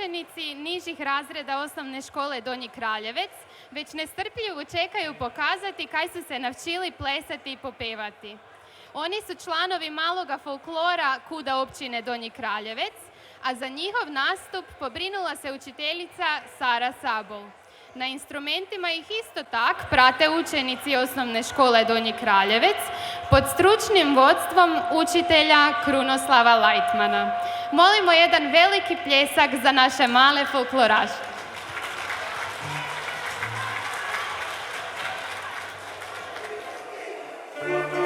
učenici nižih razreda osnovne škole Donji Kraljevec već nestrpljivo čekaju pokazati kaj su se navčili plesati i popevati. Oni su članovi maloga folklora KUD-a općine Donji Kraljevec, a za njihov nastup pobrinula se učiteljica Sara Sabol. Na instrumentima ih isto tak prate učenici osnovne škole Donji Kraljevec pod stručnim vodstvom učitelja Krunoslava Lajtmana. Molimo jedan veliki pljesak za naše male folkloraše. Thank you.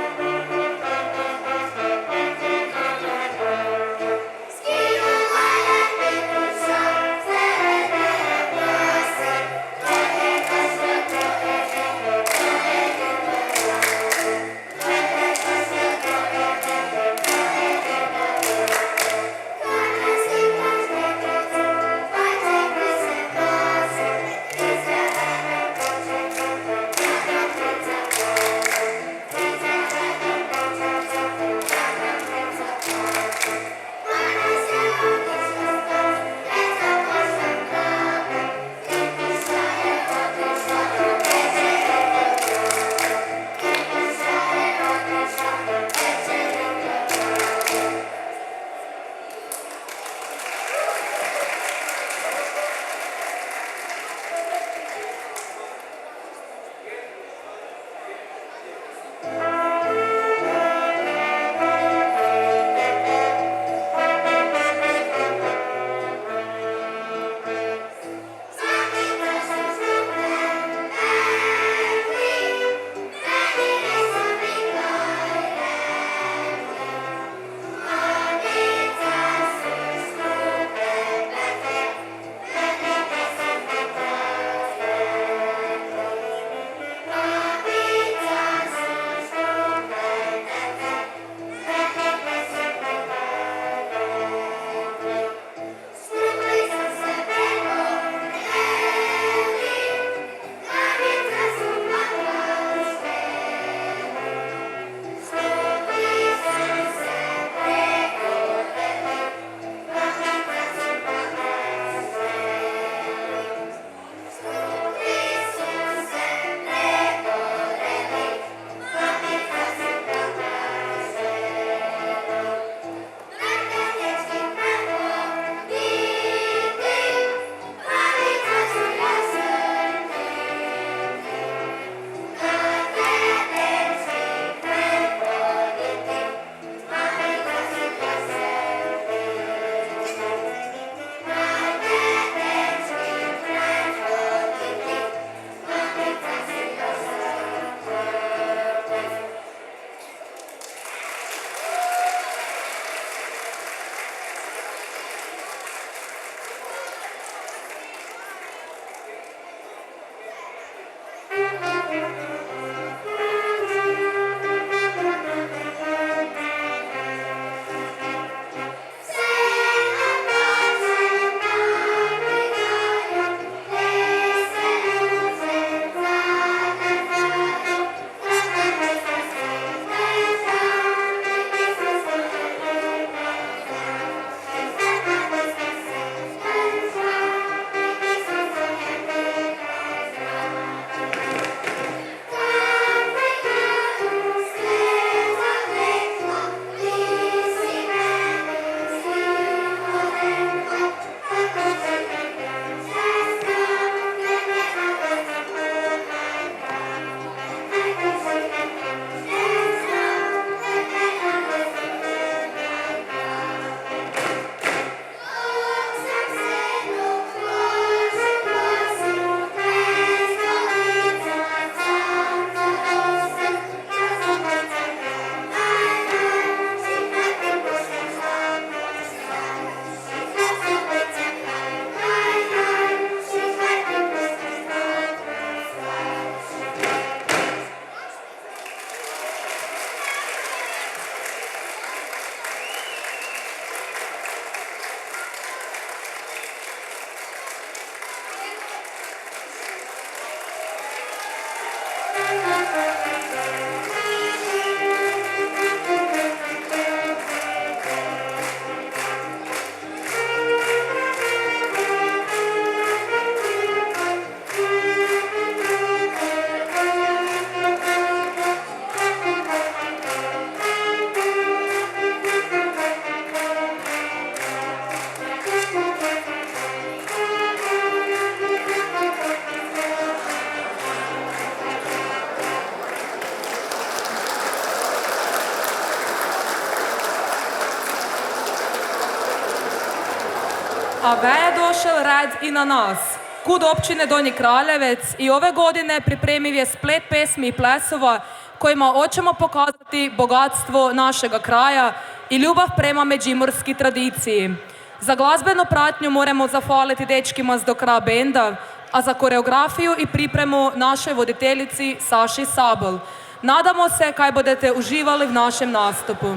A ga je došel red i na nas. KUD općine Donji Kraljevec i ove godine pripremio je splet pesmi i plesova kojima hoćemo pokazati bogatstvo našega kraja i ljubav prema međimurski tradiciji. Za glazbenu pratnju moramo zahvaliti dečkima s Do Kra benda, a za koreografiju i pripremu našoj voditeljici Saši Sabol. Nadamo se kaj budete uživali v našem nastupu.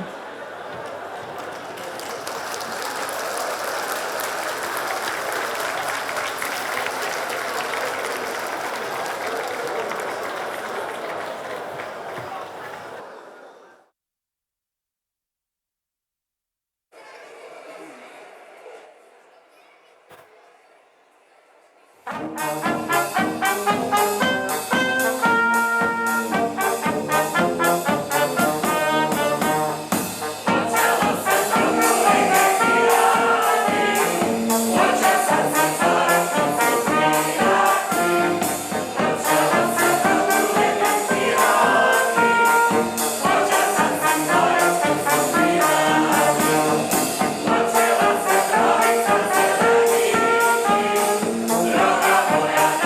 Droga moja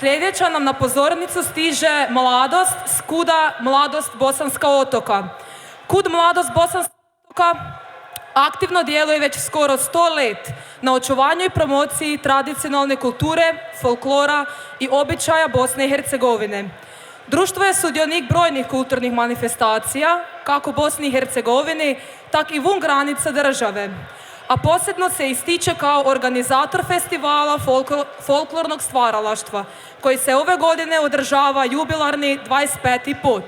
Sljedeća nam na pozornicu stiže Mladost s KUD-a Mladost Bosanska Otoka. KUD Mladost Bosanska Otoka aktivno djeluje već skoro 100 let na očuvanju i promociji tradicionalne kulture, folklora i običaja Bosne i Hercegovine. Društvo je sudionik brojnih kulturnih manifestacija, kako u Bosni i Hercegovini, tak i vun granica države. A posebno se ističe kao organizator festivala folklornog stvaralaštva, koji se ove godine održava jubilarni 25. put.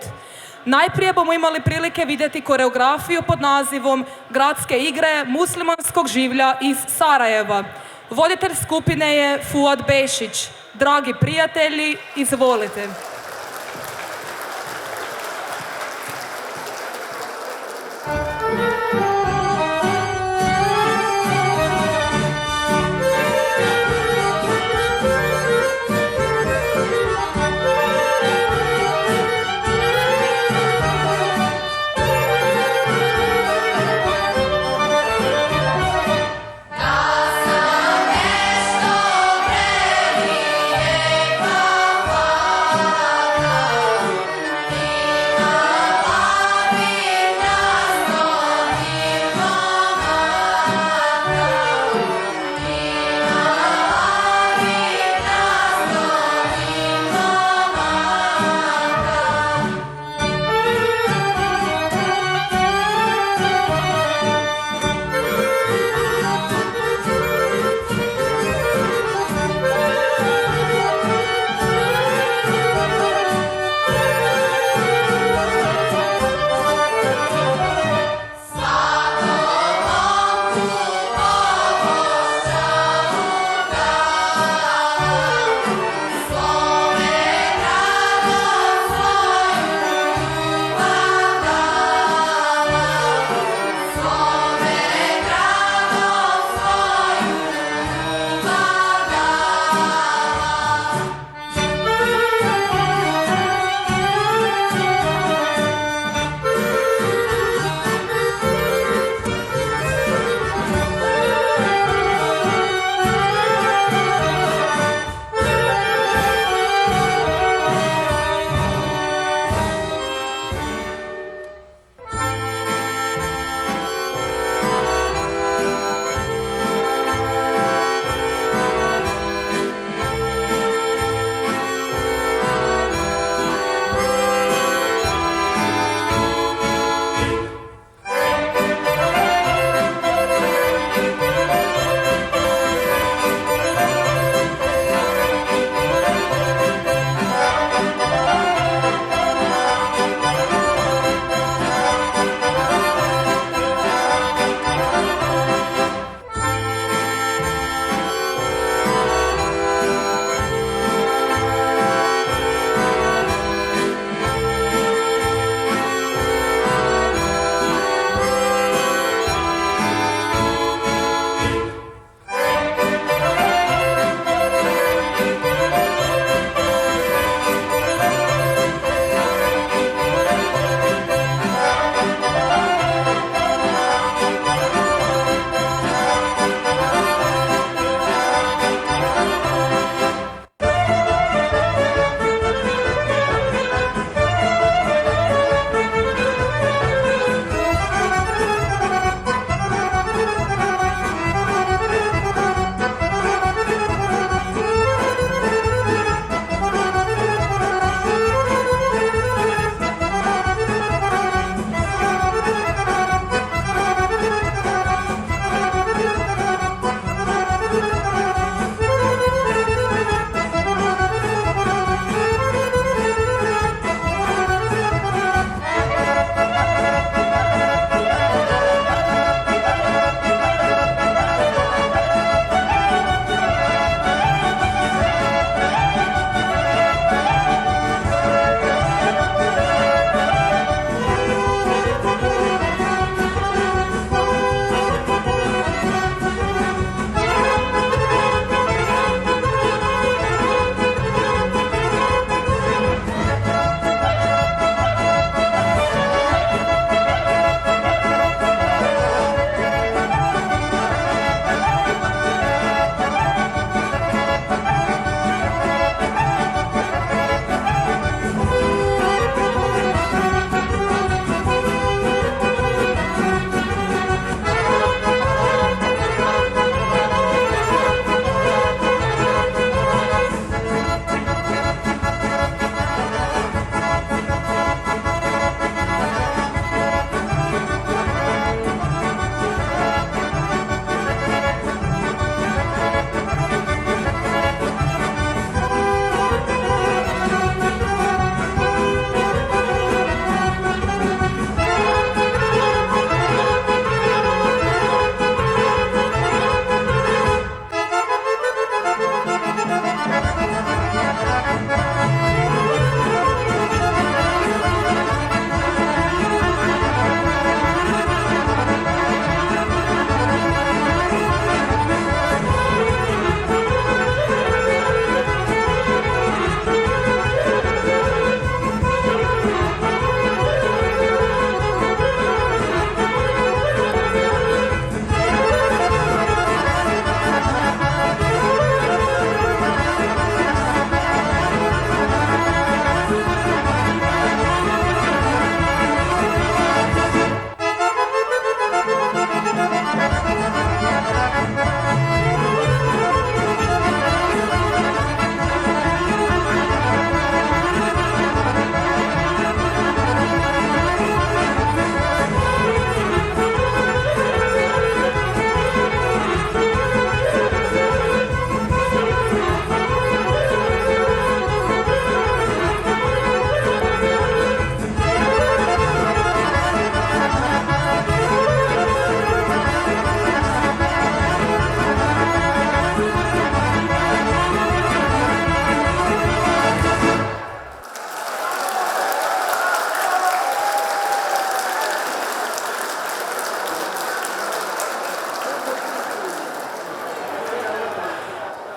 Najprije bomo imali prilike vidjeti koreografiju pod nazivom Gradske igre muslimanskog življa iz Sarajeva. Voditelj skupine je Fuad Bešić. Dragi prijatelji, izvolite.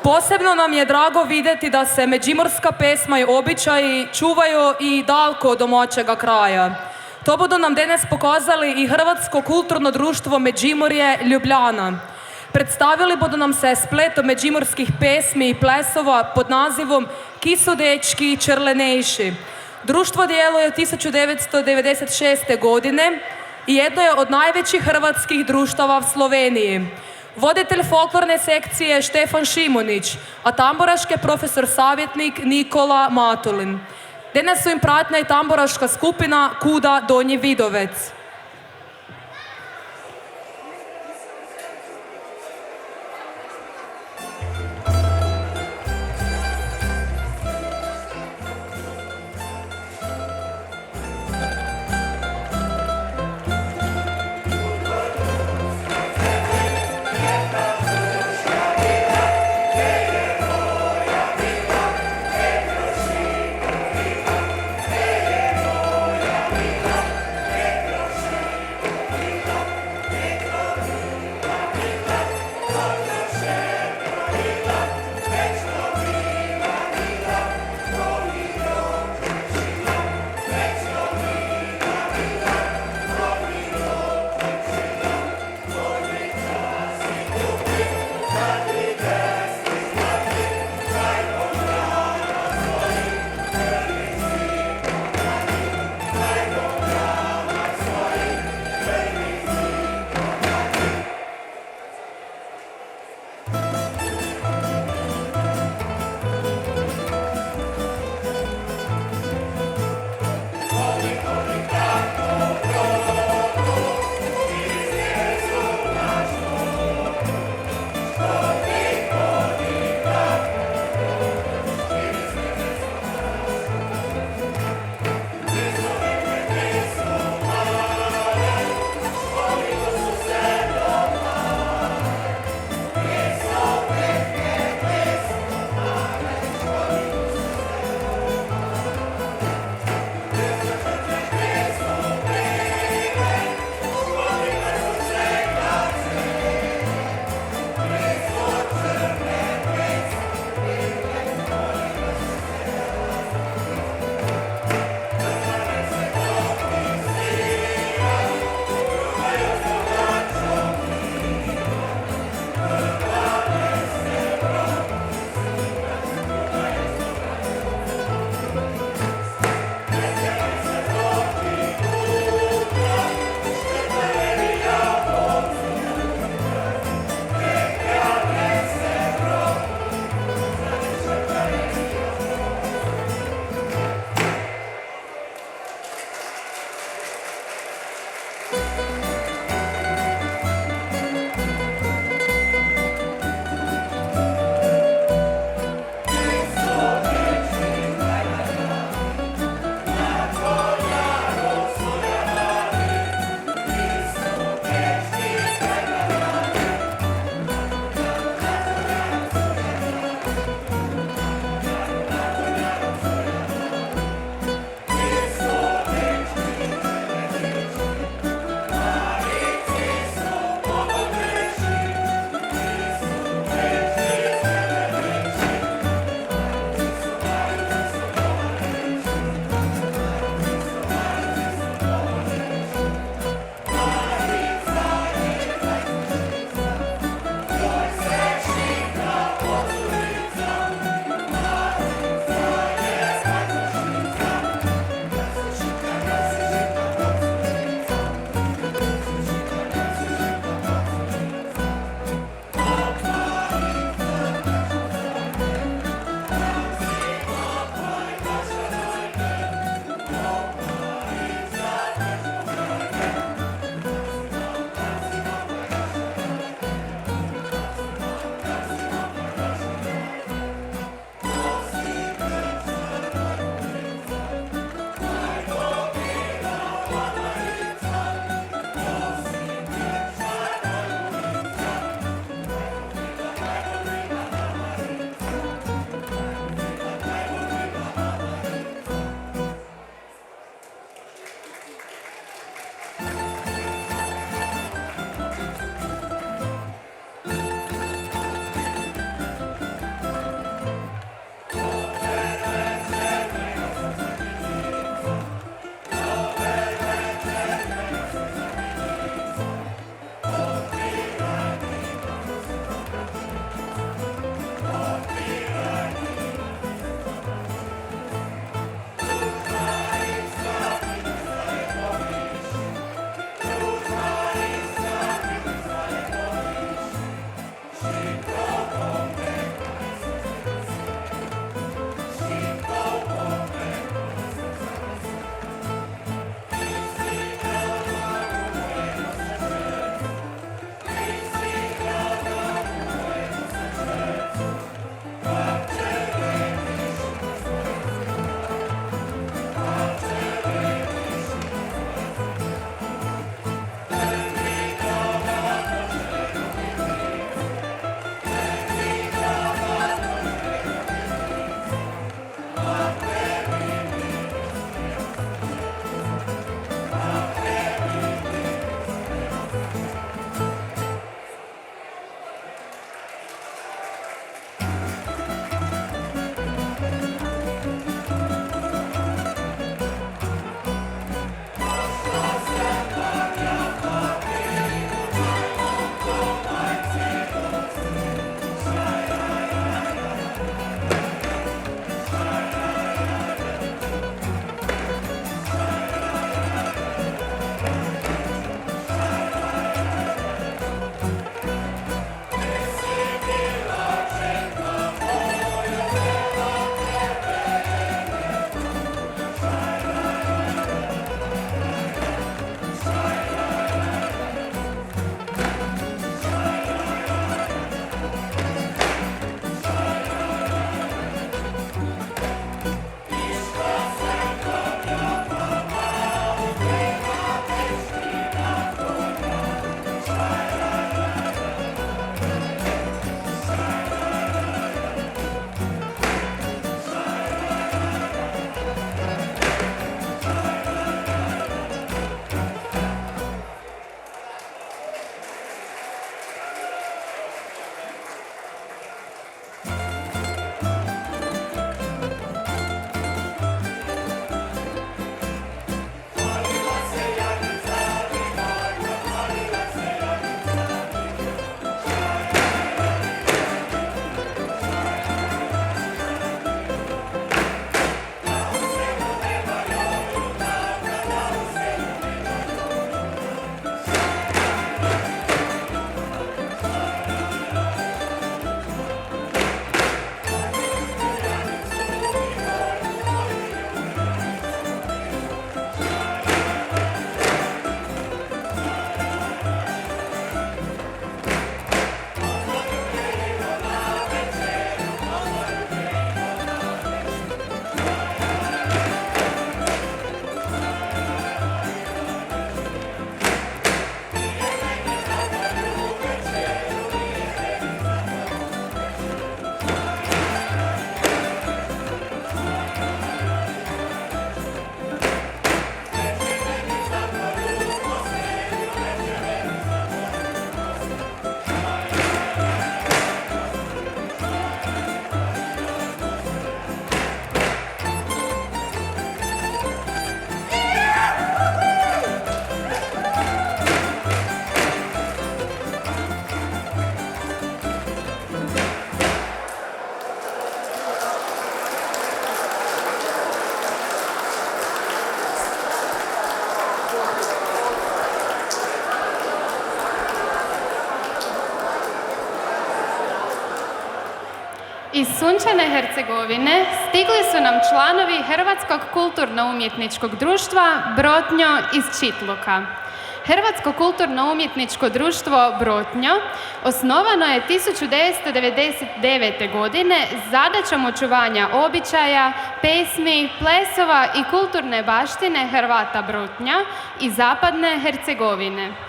Posebno nam je drago vidjeti da se međimurska pesma i običaji čuvaju i daleko od domaćega kraja. To budu nam danas pokazali i Hrvatsko kulturno društvo Međimurje Ljubljana. Predstavili budu nam se spletom međimurskih pesmi i plesova pod nazivom Ki su dečki črlenejši. Društvo djeluje od 1996. godine i jedno je od najvećih hrvatskih društava u Sloveniji. Voditelj folklorne sekcije Štefan Šimunić, a tamburaški profesor savjetnik Nikola Matulin. Danas su im pratnja i tamburaška skupina Kuda Donji Vidovec. Iz sunčane Hercegovine stigli su nam članovi Hrvatskog kulturno-umjetničkog društva Brotnjo iz Čitluka. Hrvatsko kulturno-umjetničko društvo Brotnjo osnovano je 1999. godine s zadaćom očuvanja običaja, pesmi, plesova i kulturne baštine Hrvata Brotnja i zapadne Hercegovine.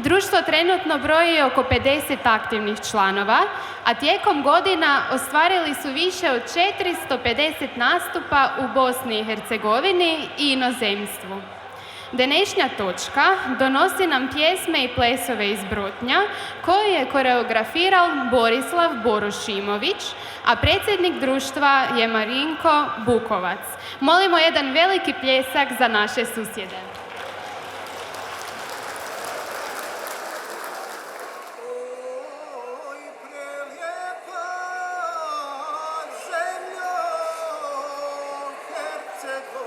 Društvo trenutno broji oko 50 aktivnih članova, a tijekom godina ostvarili su više od 450 nastupa u Bosni i Hercegovini i inozemstvu. Današnja točka donosi nam pjesme i plesove iz Brotnja koje je koreografirao Borislav Borušimović, a predsjednik društva je Marinko Bukovac. Molimo jedan veliki pljesak za naše susjede. Oh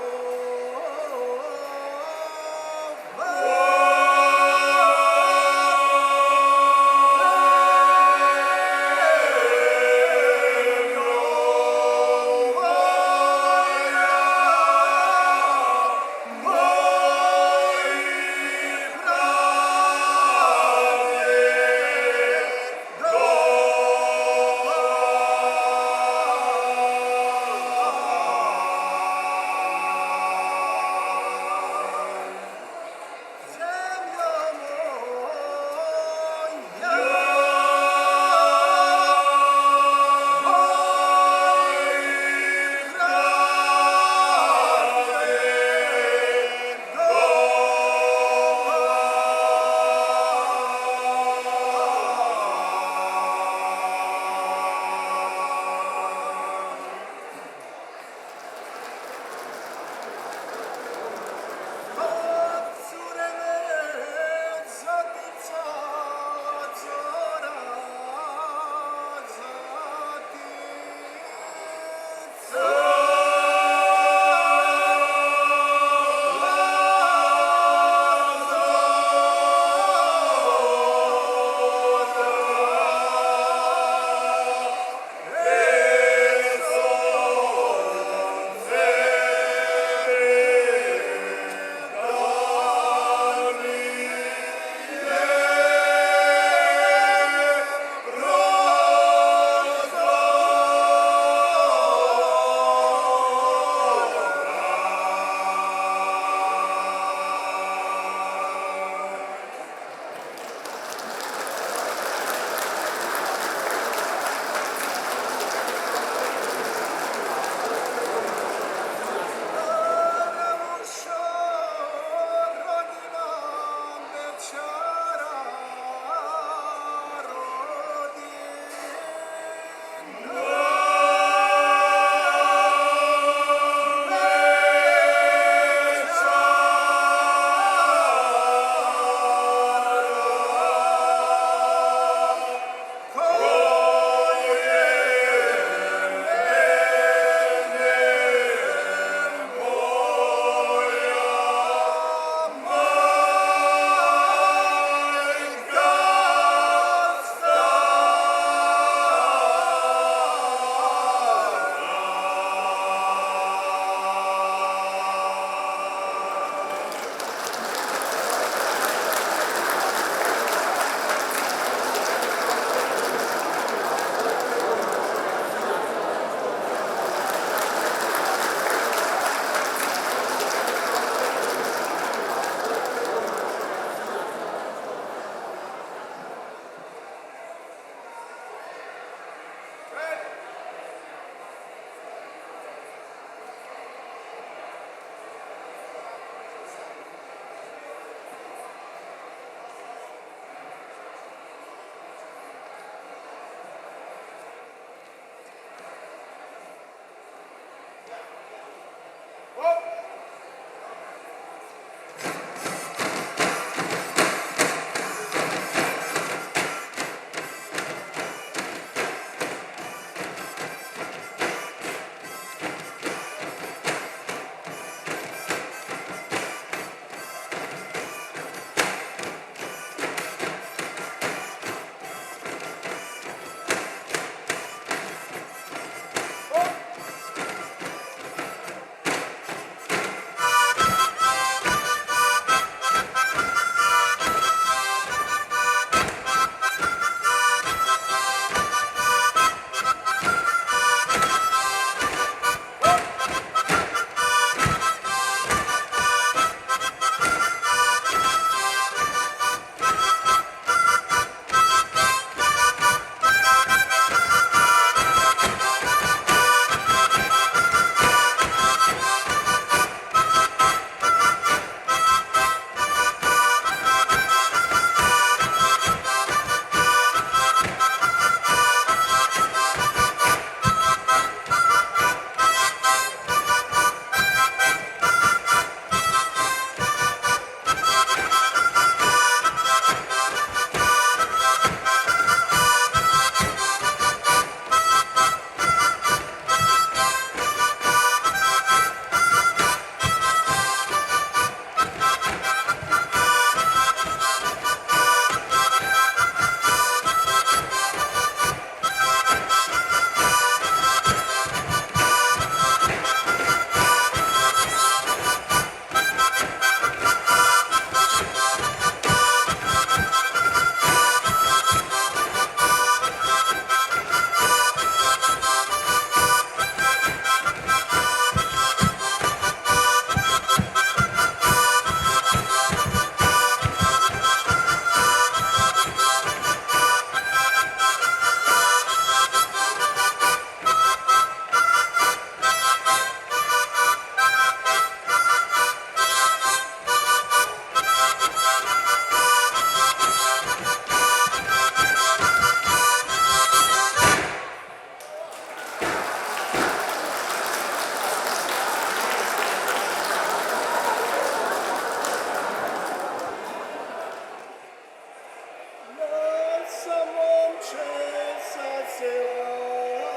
Na samom česa sela,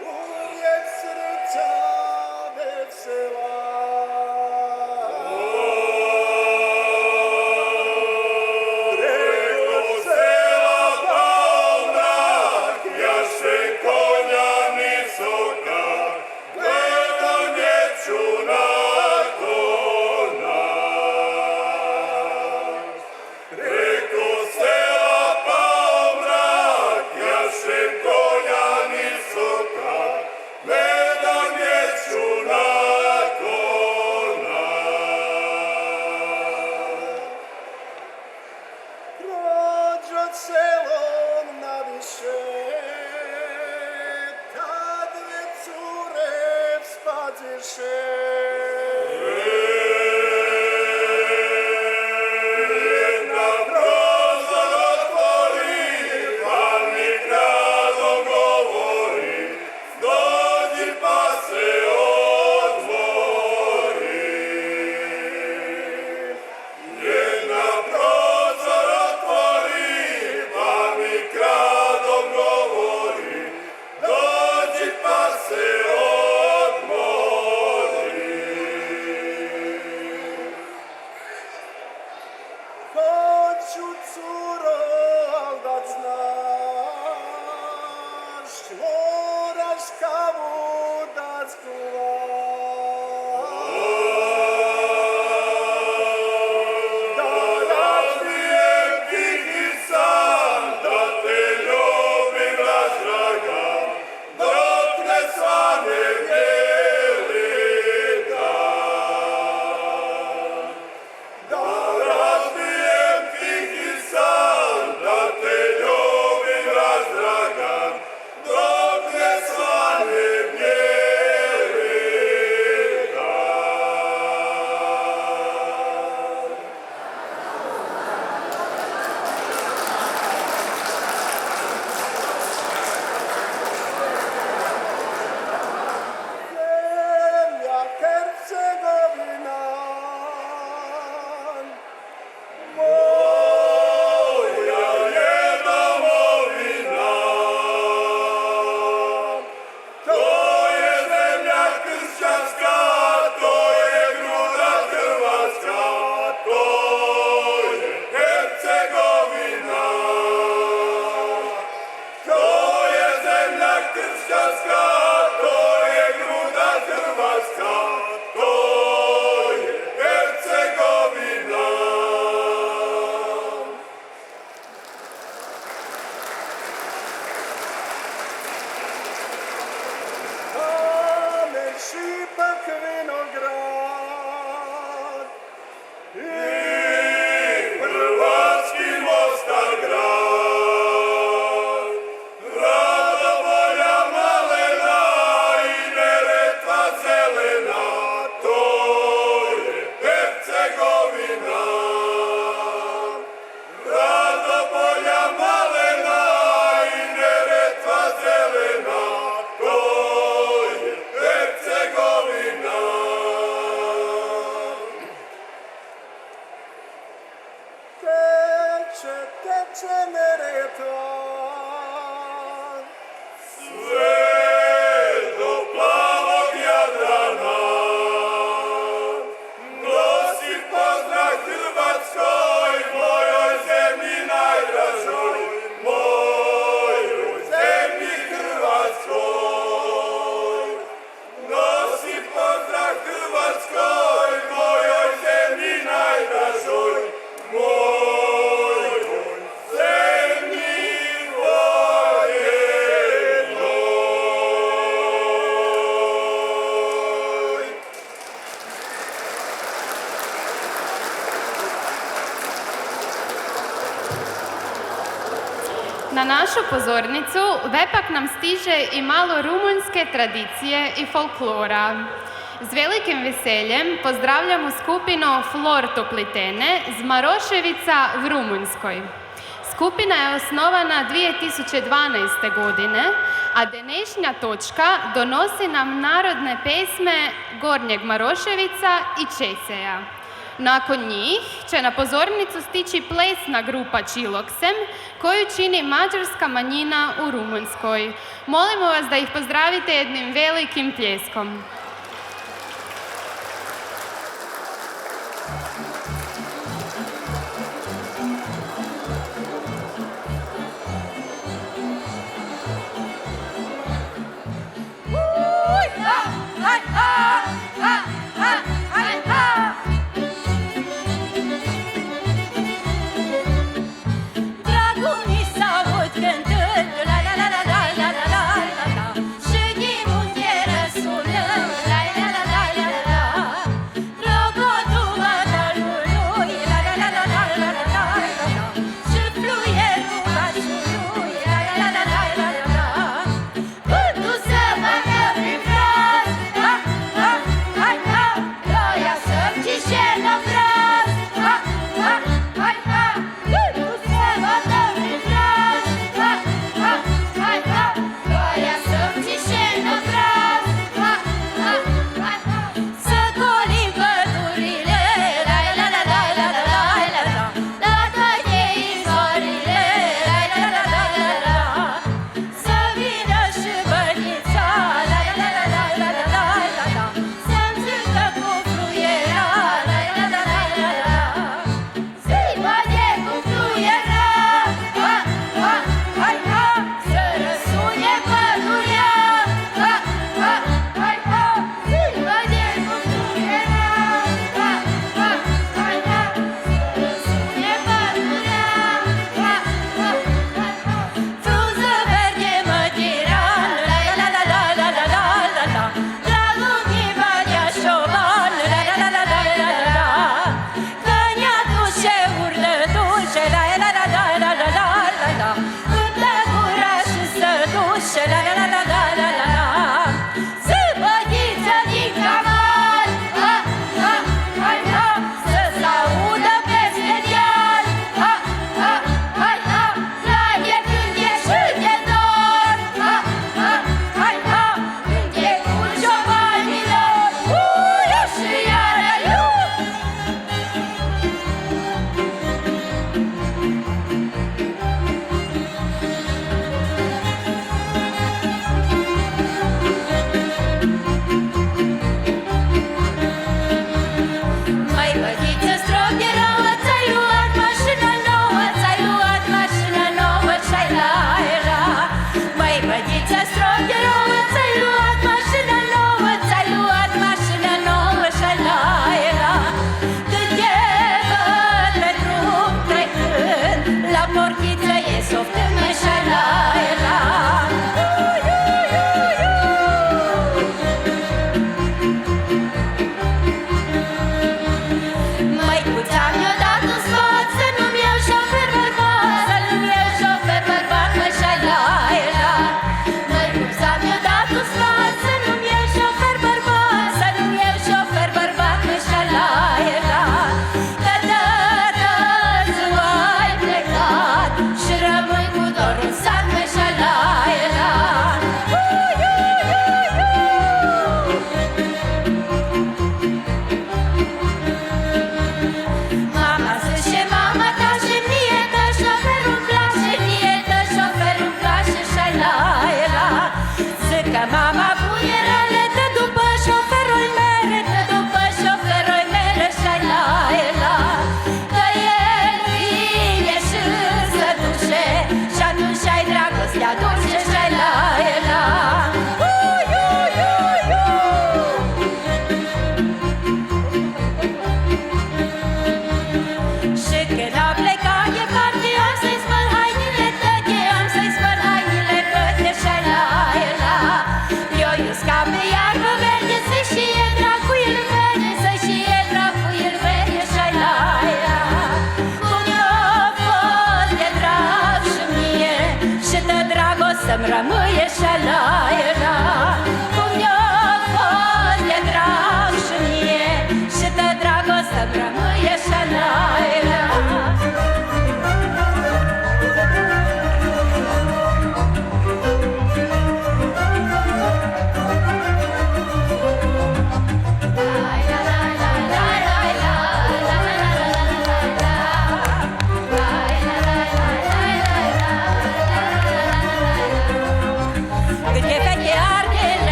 uvijek srca vesela. Preko sela Pavnak, jaše konja nisoka, gledam dječu na konak. Preko sela Pavnak, jaše konja nisoka, gledam dječu na konak. Prođo selom naviše, tad već cure spadziše. Jedna prozor otvori, pa mi gradom govori, dođi pa se odmori. Jedna prozor otvori, pa mi gradom govori, dođi pa se odmori. Hoću curo, al da znaš, moraš kavu da skuvaš. Da razbijem tihi san, da te ljubim razdragam, dok ne svane bijeli dan. Da razbijem tihi san, da te ljubim razdragam, dok ne svane bijeli dan. Zemlja Hercegovina, moja je domovina. To je zemlja kršćanska, to je gruda Hrvatska, to je Hercegovina. To je zemlja kršćanska, to je gruda Hrvatska, to je Hercegovina. Kamen, šipak, vinograd i hrvatski Mostar grad. Radovolja malena i Neretva zelena, to je Hercegovina. Radovolja malena i Neretva zelena, to je Hercegovina. Teče, teče Neretva, sve do plavog Jadrana. Nosi pozdrav Hrvatskoj, mojoj zemlji najdražoj, mojoj zemlji Hrvatskoj. Nosi pozdrav Hrvatskoj, mojoj zemlji najdražoj, mojoj zemlji voljenoj. Na našu pozornicu vepak nam stiže i malo rumunjske tradicije i folklora. S velikim veseljem pozdravljamo skupinu Flor Toplitene z Maroševica v Rumunjskoj. Skupina je osnovana 2012. godine, a današnja točka donosi nam narodne pesme Gornjeg Maroševica i Česeja. Nakon njih će na pozornicu stići plesna grupa Čiloksem, koju čini mađarska manjina u Rumunjskoj. Molimo vas da ih pozdravite jednim velikim pljeskom. Și din mungeră sună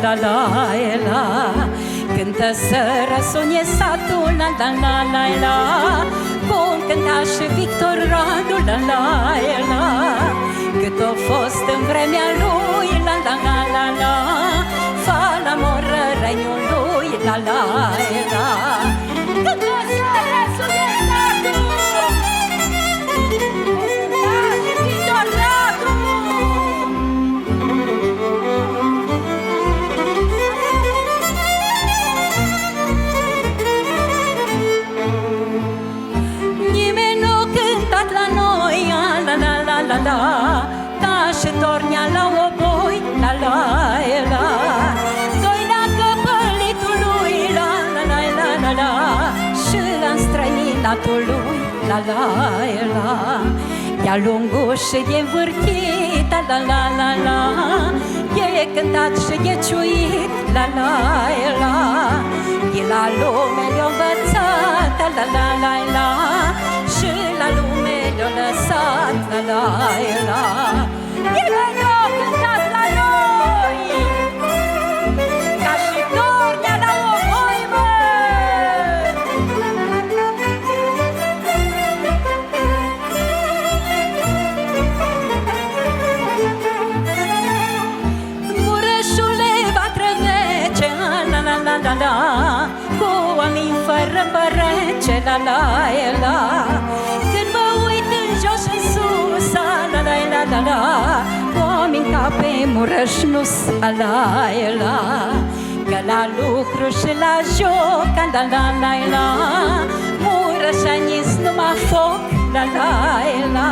la la la la. Cântă să răsunie satul, la la la la la. Cum cânta și Victor Radu, la la la. Cât a fost în vremea lui, la la la la la. Fa la moră regniului, la la la. Cântă să răsunie satul, cânta și Victor Radu. La la, ca și tornea la oboi, la la la. Doina căpălitului, la la la la la la. Și la înstrăinatului, la la la. De-a lungul și de învârtit, la la la la. E cântat și e ciuit, la la la. De la lume le-o învățat, la la la la. Și la lume le-o lăsat, la la la. El le-o cântat la noi, ca și tornea la oboi, mă. Mureșule va trăvece, la la la la la. Cu oameni fără părece, la la la. Când mă uit în jos și în sus, la la la la la. Oameni ca pe Mureș nu-s, la la. Că la lucru și la joc, la la la la. Mureșanii-s numai foc, la la la.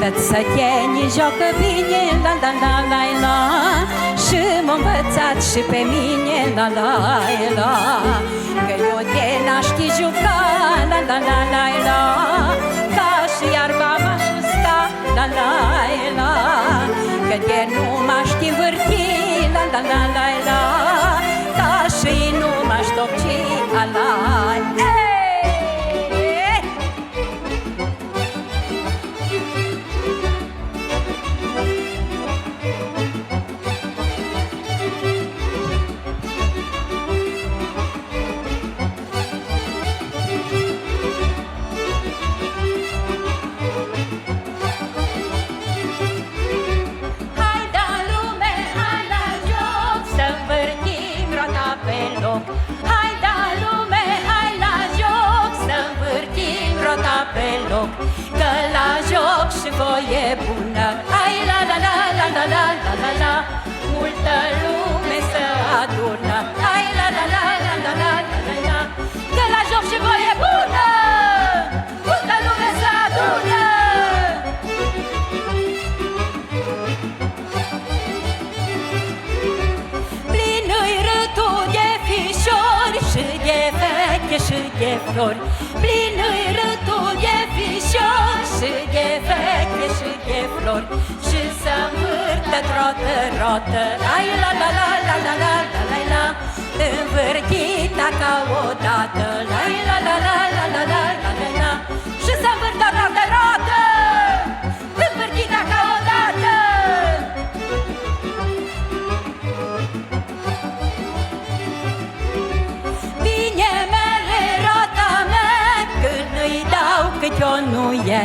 Că țăchenii joacă bine, la la la la la. Și m-a învățat și pe mine, la la la. Că eu de n-aști juca, la la la la la. Ca și iarba m-aș usca, la la la. Că de nu m-aști învârti, la la la la la. Ca și nu m-aș topci, la la. Că la joc și voie bună, ai la la la la la la la la la. Multă lume se adună, ai la la la la la la la la la. Că la joc și voie bună, multă lume se adună. Plin-i râtul de fișori și de veche și de flori. Plin-i râtul de fișori și de veche și de flori. Și să învârtă trotă, rotă, ai la la la la la la la la la. Învârtita ca odată, ai la la la la la la la la la. Și să învârtă trotă, rotă, învârtita ca odată. Bine mere roata mea, când îi dau cât o nu e.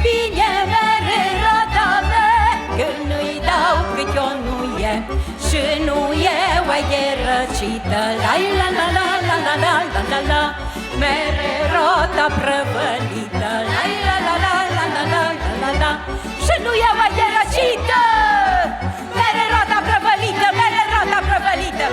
Bine mere roata mea, când îi dau cât o nu e. Și nu e oai de răcită, la la la la la la la la la la. Mere rota prăvălită, la la la la la la la la la la. Și nu e oai de răcită, mere rota prăvălită, mere rota prăvălită.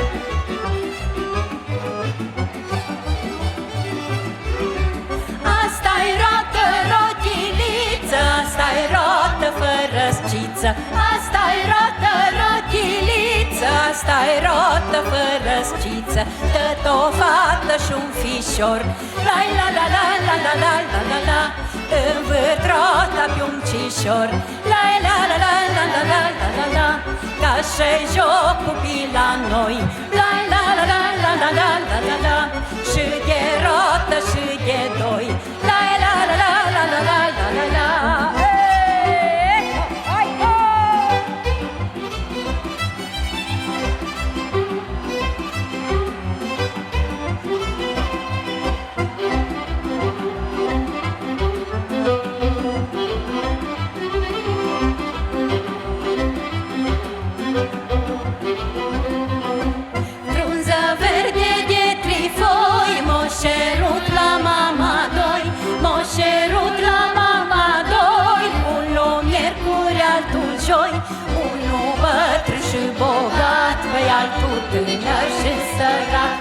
Asta-i rotă, rotiliță, asta-i rotă fără sciță. Asta-i rotă, rotiliță, asta-i rotă fără sciță. Tot o fată și-un fișor, la la la la la la la la la la. Învârt rota pe-un cișor, la la la la la la la la la la. Ca și-i joc copii la noi, la la la la la la la la la la. Și de rotă și de doi, la la la la la la la la la la. altul tânăr și sărac,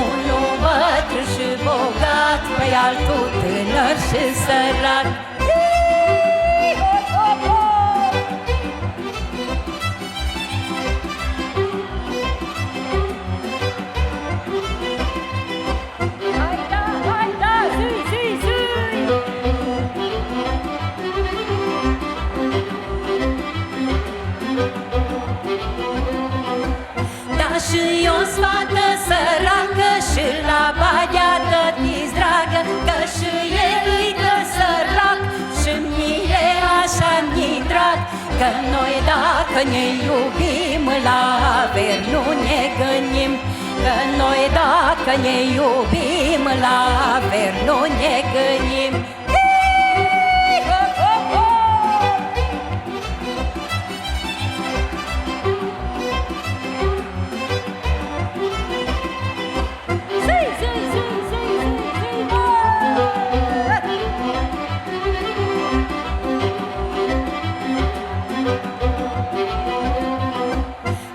unul bătrân și bogat, pe altul tânăr și sărac. Hai da, zi, zi, zi! Da, și eu sfată săracă și la bagea dă-ți dragă, că și el îi dă sărac și mie așa mi drag, că noi dacă ne iubim la averi nu ne gândim, că noi dacă ne iubim la averi nu ne gândim.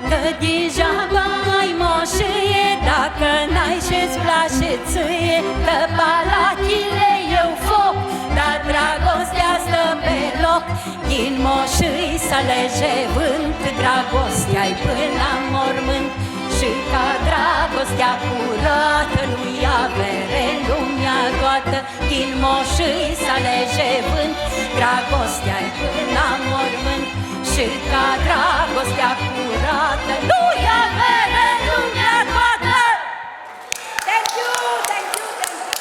Că degeaba ai moșie dacă n-ai ce-ți place ție, că palachile eu foc, dar dragostea stă pe loc. Din moșii să lege vânt, dragostea-i până la mormânt, și ca dragostea curată nu-i avere în lumea toată. Din moșii să lege vânt, dragostea-i până la mormânt, și ca dragostea curată nu-i avere în lumea toată. Thank you, thank you, thank you.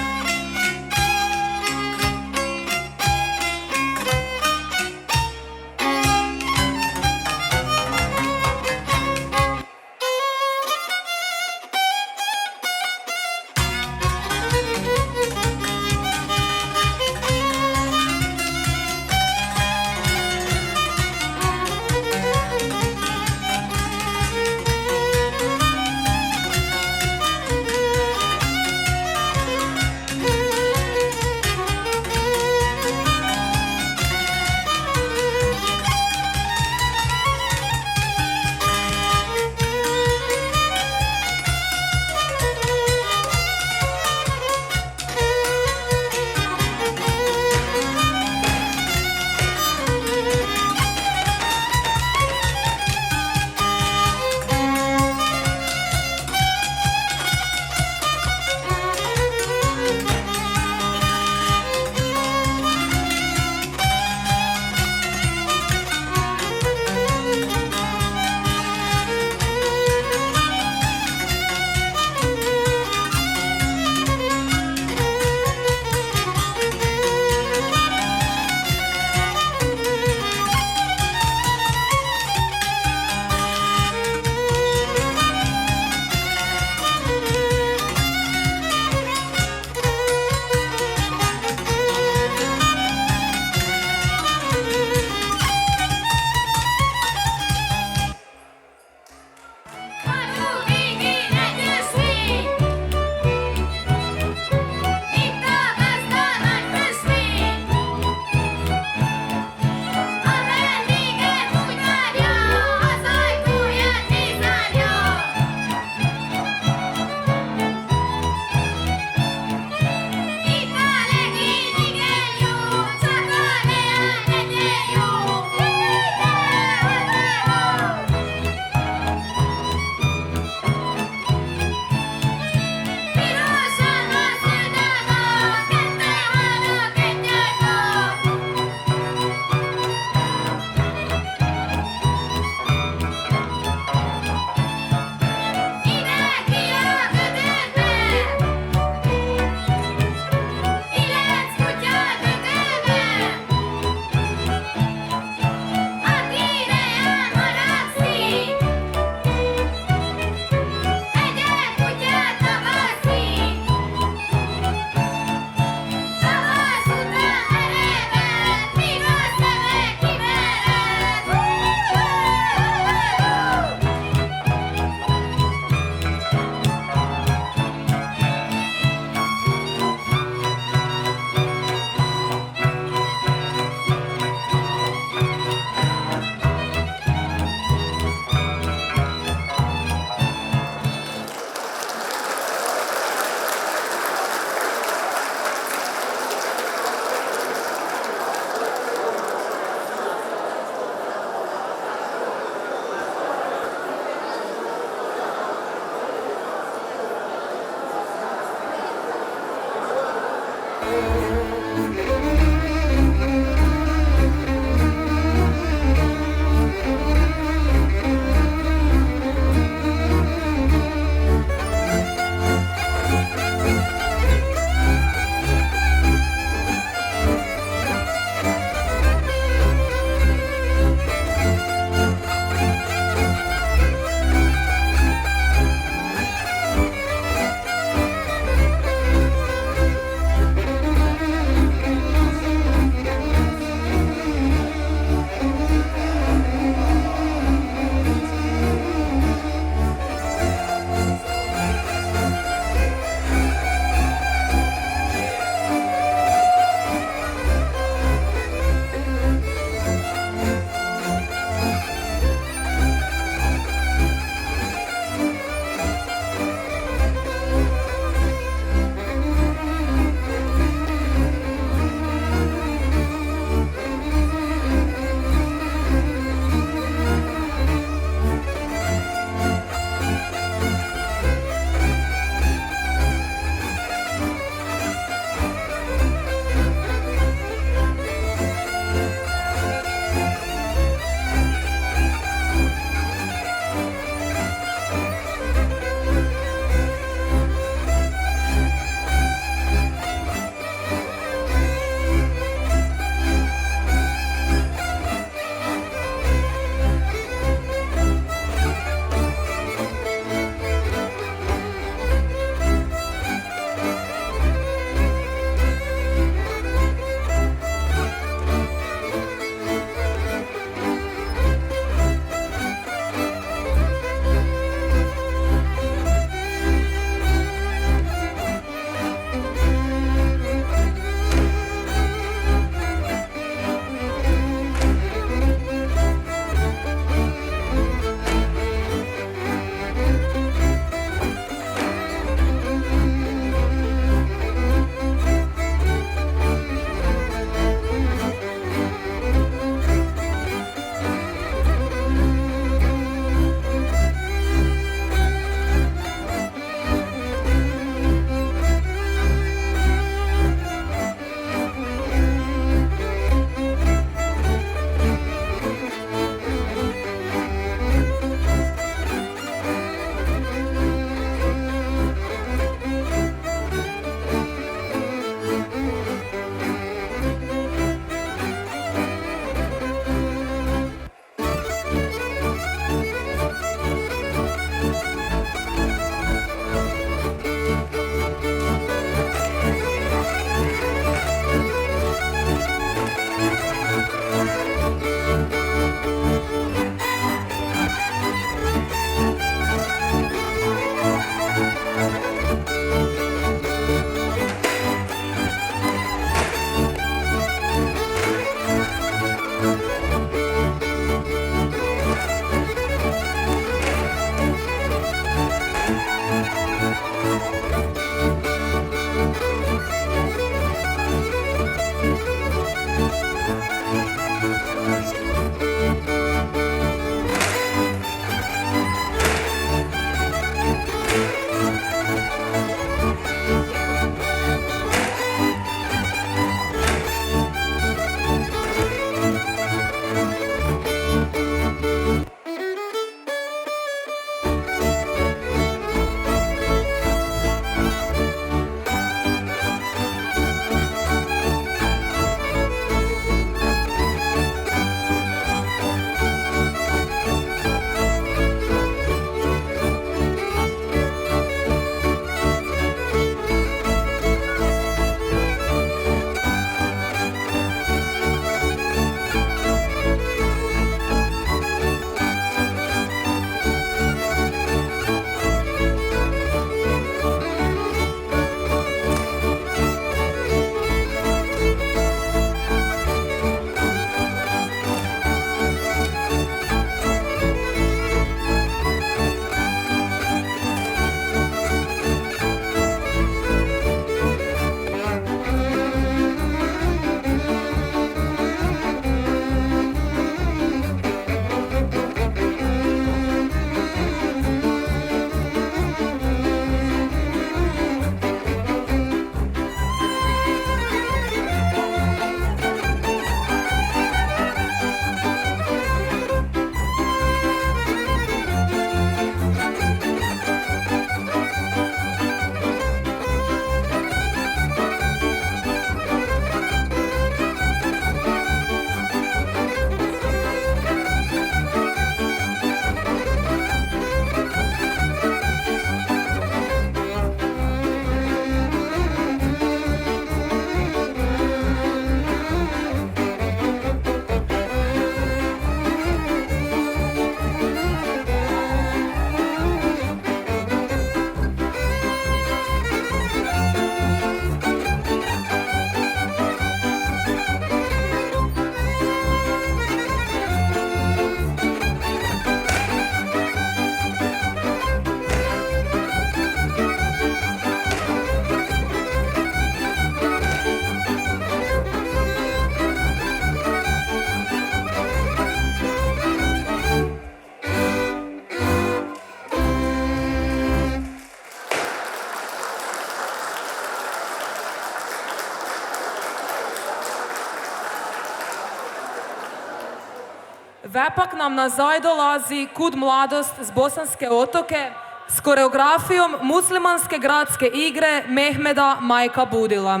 Vepak nam nazaj dolazi Kud mladost z Bosanske otoke s koreografijom muslimanske gradske igre Mehmeda Majka Budila.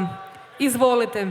Izvolite.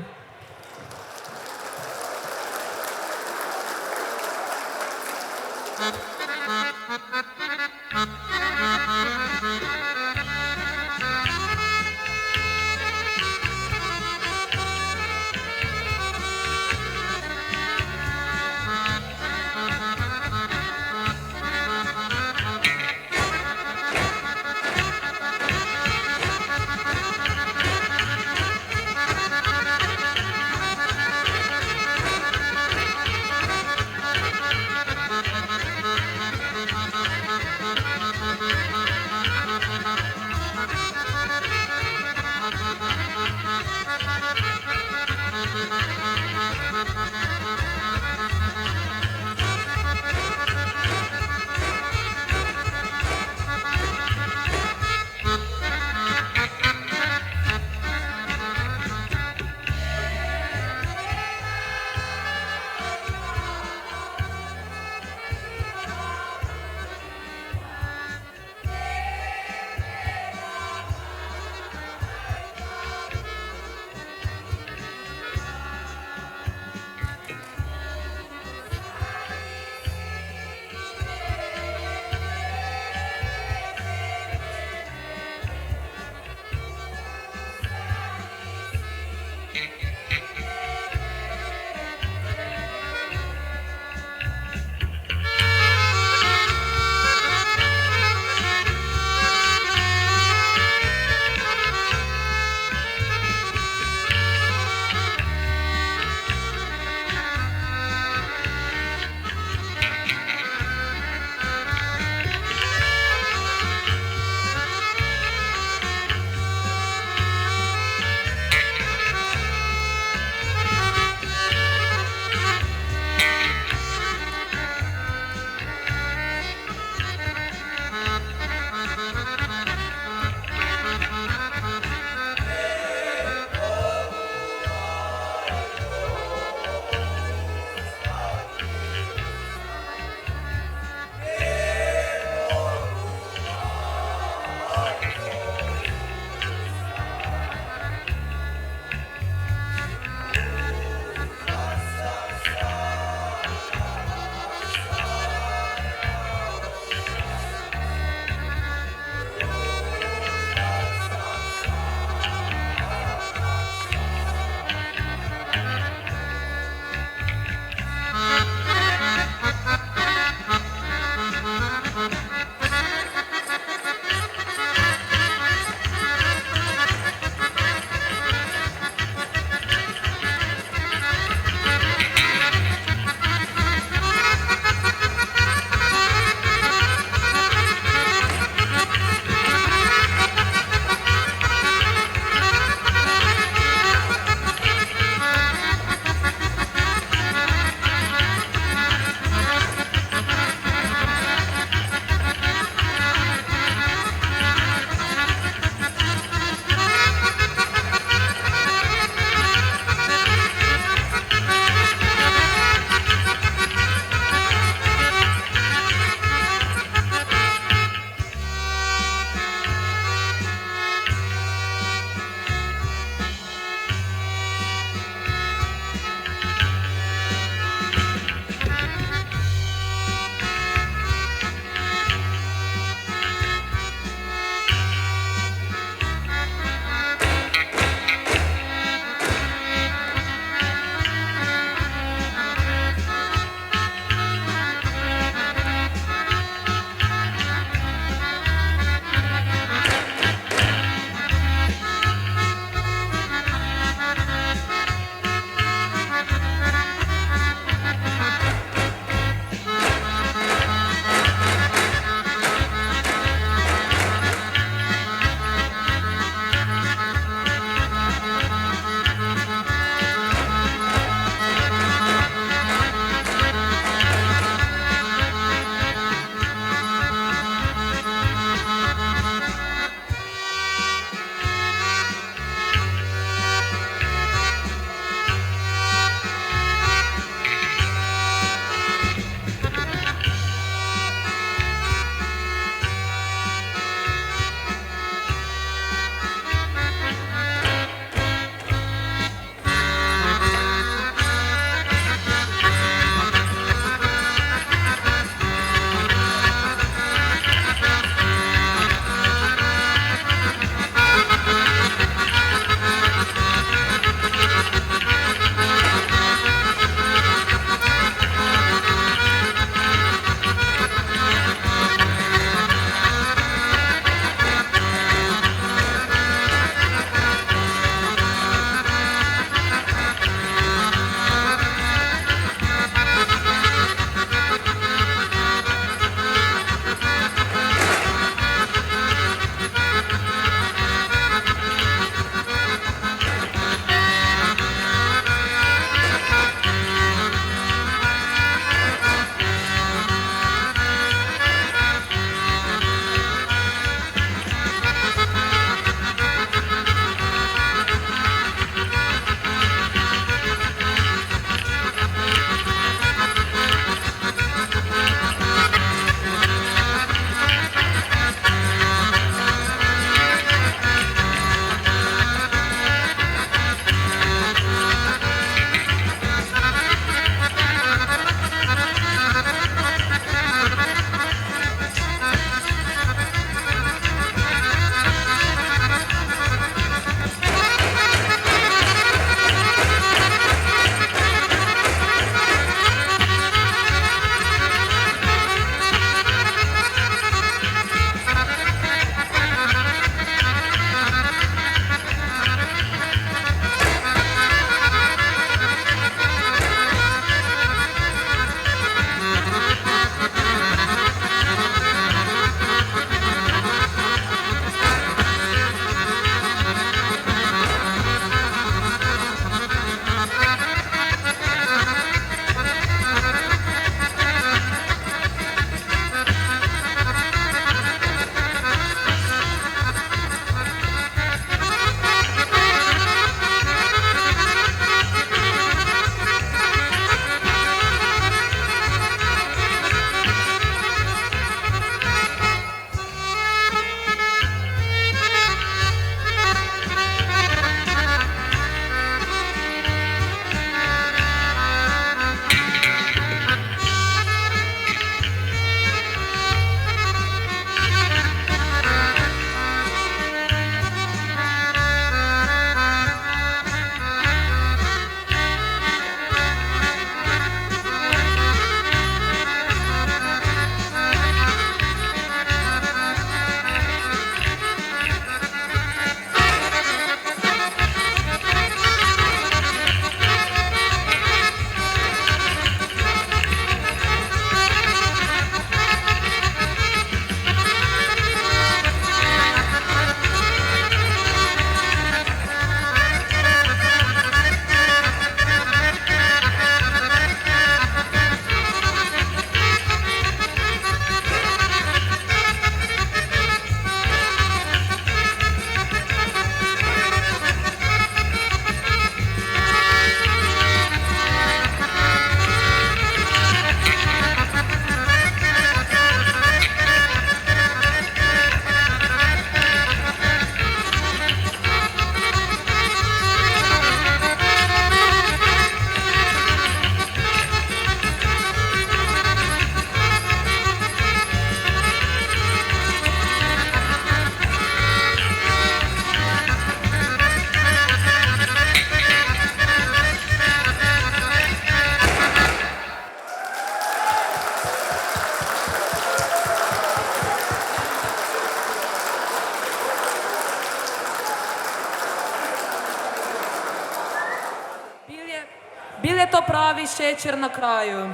stavi šećer na kraju.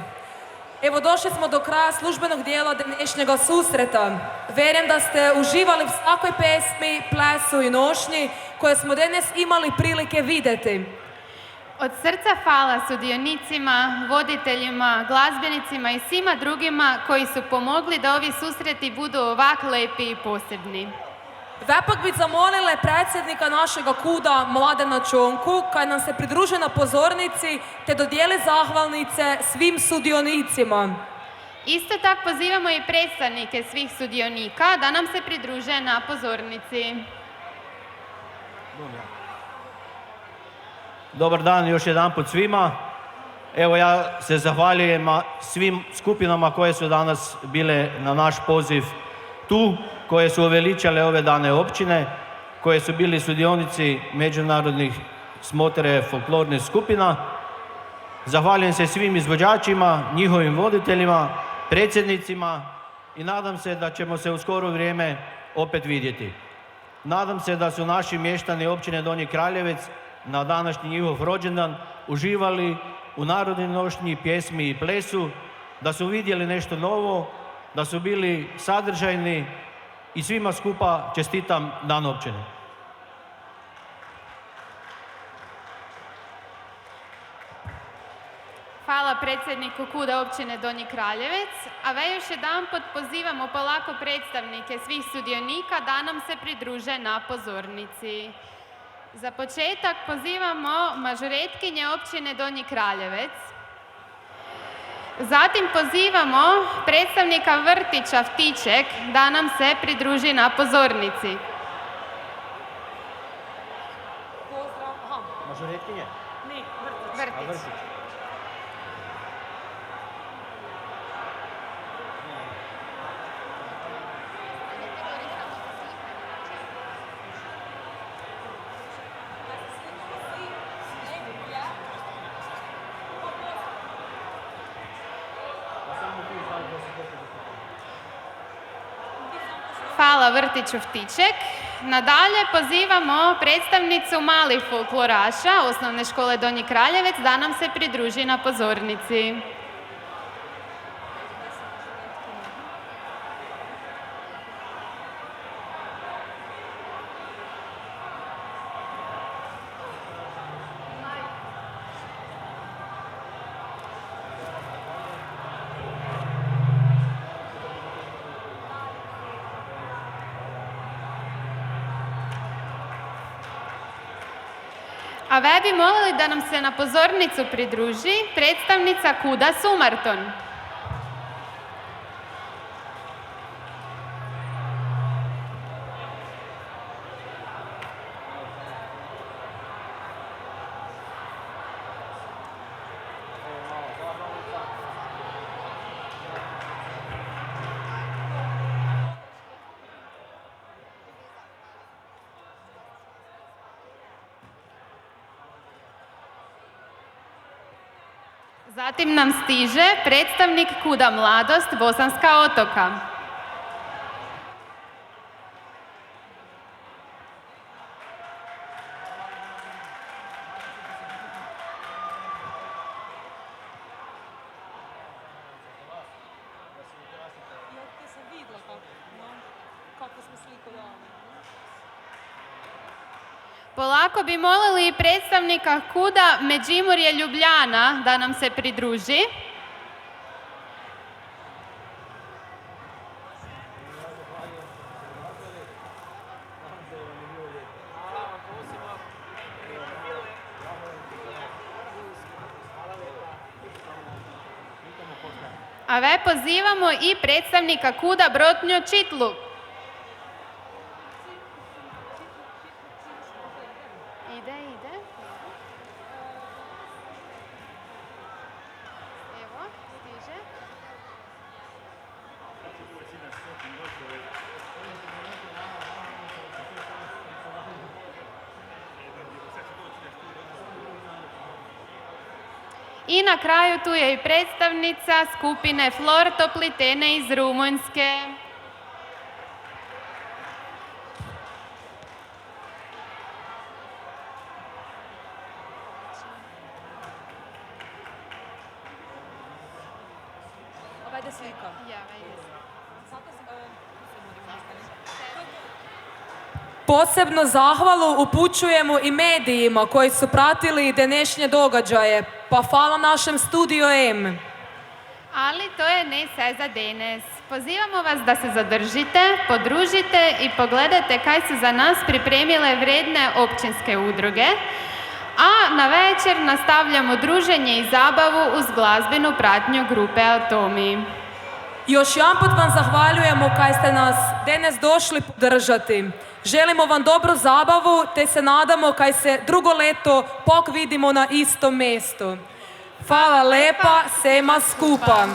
Evo, došli smo do kraja službenog dijela današnjega susreta. Vjerujem da ste uživali u svakoj pesmi, plesu i nošnji koje smo danas imali prilike vidjeti. Od srca hvala sudionicima, voditeljima, glazbenicima i svima drugima koji su pomogli da ovi susreti budu ovak lepi i posebni. Vepak bi zamolile predsjednika našega kuda Mladena Čonku kaj nam se pridruže na pozornici te dodijeli zahvalnice svim sudionicima. Isto tako pozivamo i predstavnike svih sudionika da nam se pridruže na pozornici. Dobar dan još jedanput svima. Evo, ja se zahvaljujem svim skupinama koje su danas bile na naš poziv tu, koje su uveličale ove dane općine, koje su bili sudionici međunarodnih smotre folklornih skupina. Zahvaljujem se svim izvođačima, njihovim voditeljima, predsjednicima i nadam se da ćemo se u skoro vrijeme opet vidjeti. Nadam se da su naši mještani općine Donji Kraljevec na današnji njihov rođendan uživali u narodnoj nošnji, pjesmi i plesu, da su vidjeli nešto novo, da su bili sadržajni i svima skupa čestitam Dan općine. Hvala predsjedniku kuda općine Donji Kraljevec, a ve još jedanput pozivamo polako predstavnike svih sudionika da nam se pridruže na pozornici. Za početak pozivamo mažoretkinje općine Donji Kraljevec. Zatim pozivamo predstavnika vrtića Vtiček da nam se pridruži na pozornici. Mažoretkinje? Vrtić. Hvala vrtiću Vtiček. Nadalje pozivamo predstavnicu malih folkloraša Osnovne škole Donji Kraljevec da nam se pridruži na pozornici. A ve bi molili da nam se na pozornicu pridruži predstavnica kuda Sumarton. Zatim nam stiže predstavnik kuda Mladost Bosanska Otoka. Polako bi molili predstavnika kuda Međimurje Ljubljana da nam se pridruži. A ve pozivamo i predstavnika kuda Brotnjo Čitlu. Ide. Evo, stiže. I na kraju tu je i predstavnica skupine Flor Toplitene iz Rumunjske. Posebno zahvalu upućujemo i medijima koji su pratili današnje događaje, pa hvala našem Studio M. Ali to je ne sve za danes. Pozivamo vas da se zadržite, podružite i pogledate kaj su za nas pripremile vredne općinske udruge. A na večer nastavljamo druženje i zabavu uz glazbenu pratnju grupe Atomi. Još jedanput vam zahvaljujemo kaj ste nas danas došli podržati. Želimo vam dobru zabavu te se nadamo kaj se drugo leto pok vidimo na istom mjestu. Hvala lepa, sema skupa.